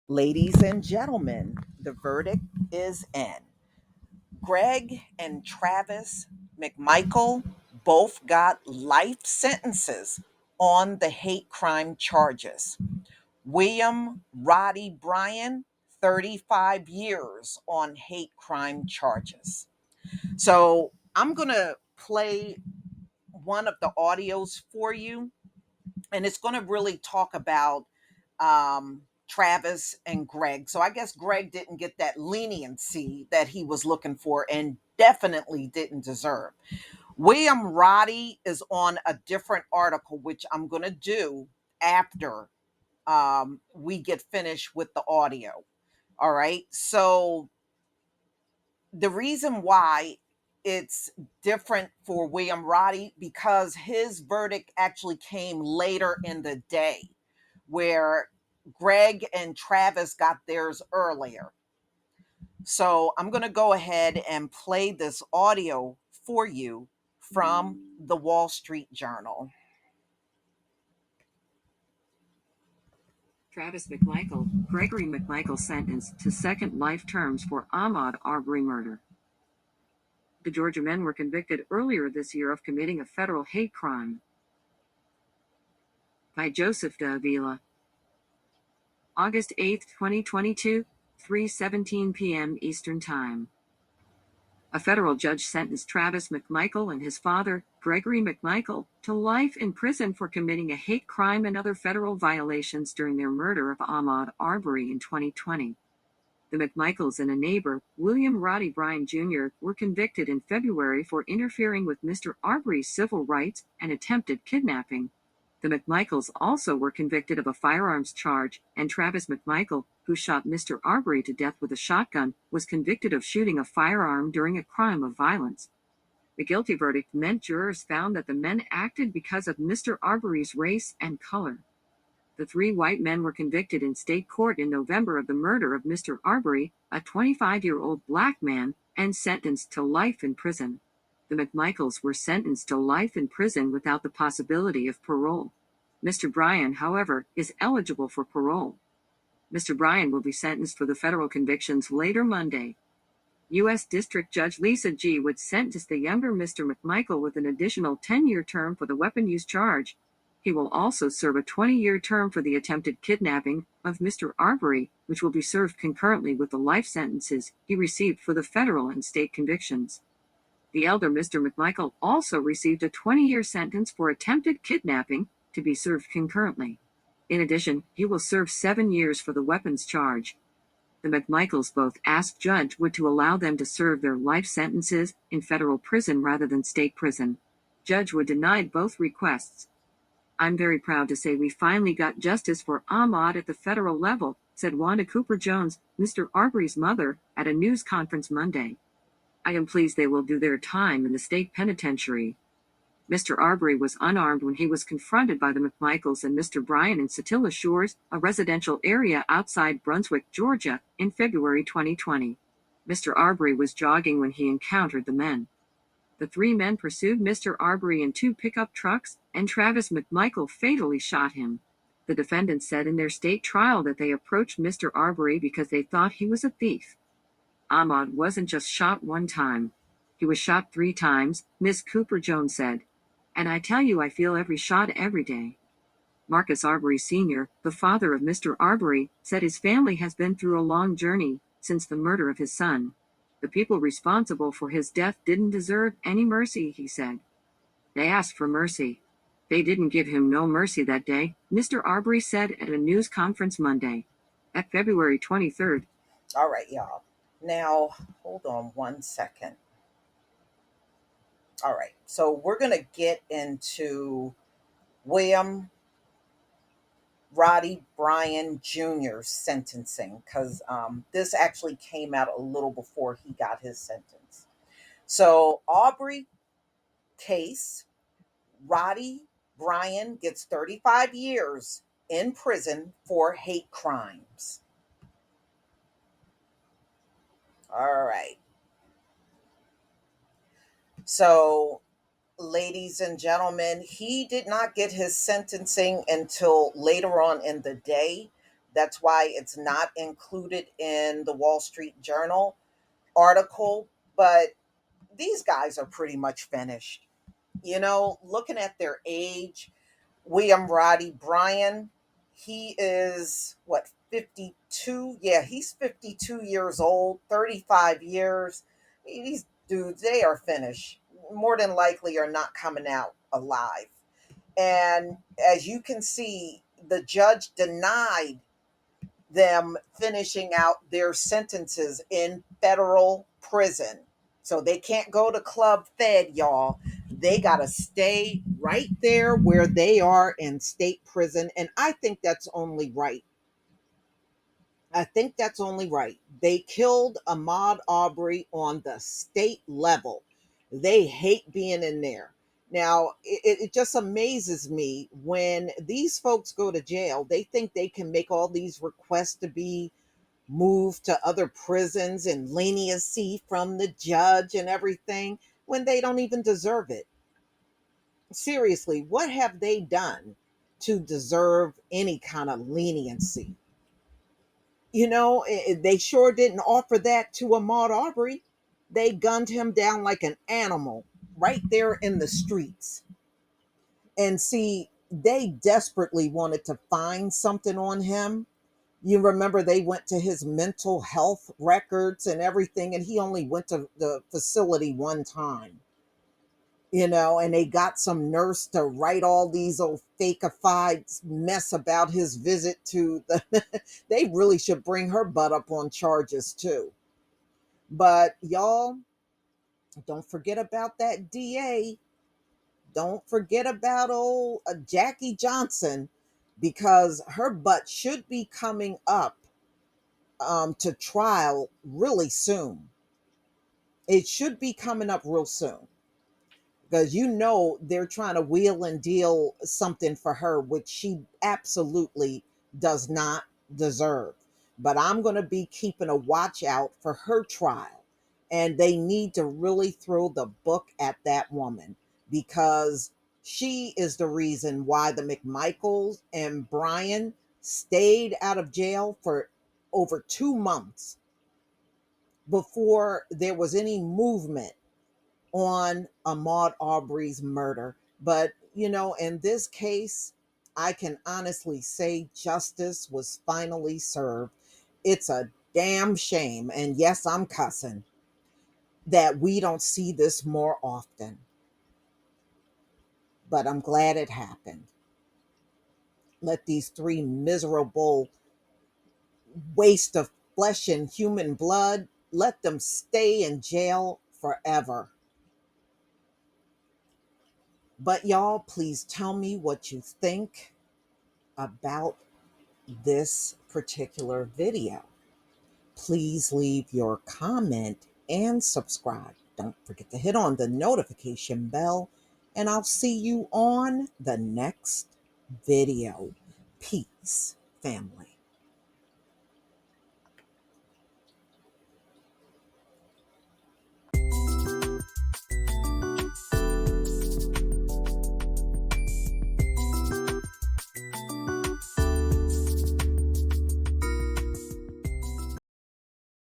Ladies and gentlemen, the verdict is in. Greg and Travis McMichael both got life sentences on the hate crime charges. William Roddy Bryan, 35 years on hate crime charges. So I'm going to play one of the audios for you, and it's going to really talk about Travis and Greg. So I guess Greg didn't get that leniency that he was looking for and definitely didn't deserve. William Roddy is on a different article, which I'm going to do after we get finished with the audio. All right. So the reason why it's different for William Roddy because his verdict actually came later in the day where Greg and Travis got theirs earlier. So I'm going to go ahead and play this audio for you from the Wall Street Journal. Travis McMichael, Gregory McMichael sentenced to second life terms for Ahmaud Arbery murder. The Georgia men were convicted earlier this year of committing a federal hate crime. By Joseph de Avila. August 8, 2022, 3:17 p.m. Eastern Time. A federal judge sentenced Travis McMichael and his father, Gregory McMichael, to life in prison for committing a hate crime and other federal violations during their murder of Ahmaud Arbery in 2020. The McMichaels and a neighbor, William Roddy Bryan Jr., were convicted in February for interfering with Mr. Arbery's civil rights and attempted kidnapping. The McMichaels also were convicted of a firearms charge, and Travis McMichael, who shot Mr. Arbery to death with a shotgun, was convicted of shooting a firearm during a crime of violence. The guilty verdict meant jurors found that the men acted because of Mr. Arbery's race and color. The three white men were convicted in state court in November of the murder of Mr. Arbery, a 25-year-old black man, and sentenced to life in prison. The McMichaels were sentenced to life in prison without the possibility of parole. Mr. Bryan, however, is eligible for parole. Mr. Bryan will be sentenced for the federal convictions later Monday. U.S. District Judge Lisa G. would sentence the younger Mr. McMichael with an additional 10-year term for the weapon use charge. He will also serve a 20-year term for the attempted kidnapping of Mr. Arbery, which will be served concurrently with the life sentences he received for the federal and state convictions. The elder Mr. McMichael also received a 20-year sentence for attempted kidnapping to be served concurrently. In addition, he will serve 7 years for the weapons charge. The McMichaels both asked Judge Wood to allow them to serve their life sentences in federal prison rather than state prison. Judge Wood denied both requests. "I'm very proud to say we finally got justice for Ahmaud at the federal level," said Wanda Cooper Jones, Mr. Arbery's mother, at a news conference Monday. "I am pleased they will do their time in the state penitentiary." Mr. Arbery was unarmed when he was confronted by the McMichaels and Mr. Bryan in Satilla Shores, a residential area outside Brunswick, Georgia, in February 2020. Mr. Arbery was jogging when he encountered the men. The three men pursued Mr. Arbery in two pickup trucks, and Travis McMichael fatally shot him. The defendants said in their state trial that they approached Mr. Arbery because they thought he was a thief. Ahmaud wasn't just shot one time. He was shot 3 times, Ms. Cooper Jones said. "And I tell you I feel every shot every day." Marcus Arbery Sr., the father of Mr. Arbery, said his family has been through a long journey since the murder of his son. "The people responsible for his death didn't deserve any mercy," he said. "They asked for mercy. They didn't give him no mercy that day," Mr. Arbery said at a news conference Monday. At February 23rd. All right, y'all. Now, hold on one second. All right. So we're going to get into William Roddy Bryan Jr.'s sentencing because this actually came out a little before he got his sentence. So, Aubrey case, Roddy Bryan gets 35 years in prison for hate crimes. All right. So, ladies and gentlemen, he did not get his sentencing until later on in the day. That's why it's not included in the Wall Street Journal article. But these guys are pretty much finished. Looking at their age, Roddy Bryan, he is what, 52? Yeah, he's 52 years old, 35 years. These dudes, they are finished. More than likely are not coming out alive. And as you can see, the judge denied them finishing out their sentences in federal prison. So they can't go to Club Fed, y'all. They got to stay right there where they are in state prison. And I think that's only right. I think that's only right. They killed Ahmaud Arbery on the state level. They hate being in there. Now, it just amazes me when these folks go to jail, they think they can make all these requests to be moved to other prisons and leniency from the judge and everything when they don't even deserve it. Seriously, what have they done to deserve any kind of leniency? They sure didn't offer that to Ahmaud Arbery. They gunned him down like an animal right there in the streets. And see, they desperately wanted to find something on him. You remember they went to his mental health records and everything, and he only went to the facility one time, and they got some nurse to write all these old fakeified mess about his visit to the. They really should bring her butt up on charges too. But y'all, don't forget about that DA. Don't forget about old Jackie Johnson, because her butt should be coming up to trial really soon. It should be coming up real soon, because they're trying to wheel and deal something for her, which she absolutely does not deserve. But I'm going to be keeping a watch out for her trial, and they need to really throw the book at that woman, because she is the reason why the McMichaels and Bryan stayed out of jail for over 2 months before there was any movement on Ahmaud Arbery's murder. But, in this case, I can honestly say justice was finally served. It's a damn shame. And yes, I'm cussing that we don't see this more often. But I'm glad it happened. Let these three miserable waste of flesh and human blood, let them stay in jail forever. But y'all, please tell me what you think about this particular video. Please leave your comment and subscribe. Don't forget to hit on the notification bell, and I'll see you on the next video. Peace, family.